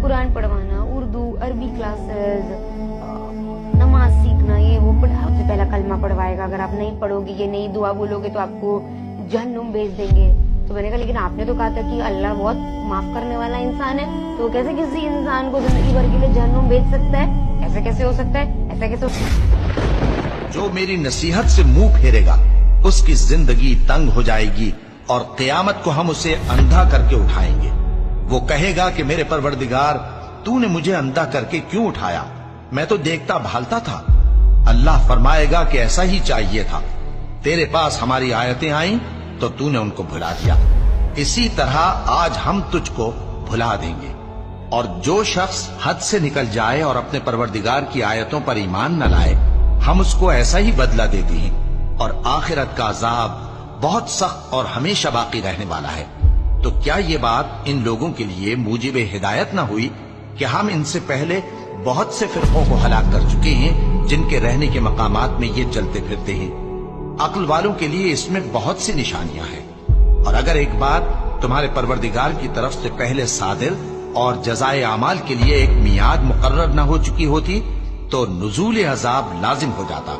कुरान पढ़वाना, उर्दू, अरबी क्लासेस, नमाज सीखना, ये वो सबसे पहला कलमा पढ़वाएगा, अगर आप नहीं पढ़ोगे, ये नहीं दुआ बोलोगे तो आपको जहन्नुम भेज देंगे। तो मैंने कहा लेकिन आपने तो कहा था कि अल्लाह बहुत माफ करने वाला इंसान है, तो कैसे किसी इंसान को जिंदगी भर के लिए जहन्नुम भेज सकता है? ऐसे कैसे हो सकता है? ऐसा कैसे हो सकता है? जो मेरी नसीहत से मुंह फेरेगा उसकी जिंदगी तंग हो जाएगी और क़यामत को हम उसे अंधा करके उठाएंगे। वो कहेगा कि मेरे परवरदिगार, तूने मुझे अंधा करके क्यों उठाया? मैं तो देखता भालता था। अल्लाह फरमाएगा कि ऐसा ही चाहिए था। तेरे पास हमारी आयतें आईं तो तूने उनको भुला दिया। इसी तरह आज हम तुझको भुला देंगे। और जो शख्स हद से निकल जाए और अपने परवरदिगार की आयतों पर ईमान न लाए, हम उसको ऐसा ही बदला देते हैं। और आखिरत का अजाब बहुत सख्त और हमेशा बाकी रहने वाला है। तो क्या ये बात इन लोगों के लिए मूजिब हिदायत न हुई कि हम इनसे पहले बहुत से फिरकों को हलाक कर चुके हैं जिनके रहने के मकामात में ये चलते फिरते हैं। अक्ल वालों के लिए इसमें बहुत सी निशानियां हैं। और अगर एक बार तुम्हारे परवरदिगार की तरफ से पहले सादिर और जज़ाए अमाल के लिए एक मियाद मुकर्रर न हो चुकी होती तो नुज़ूल अज़ाब लाजिम हो जाता।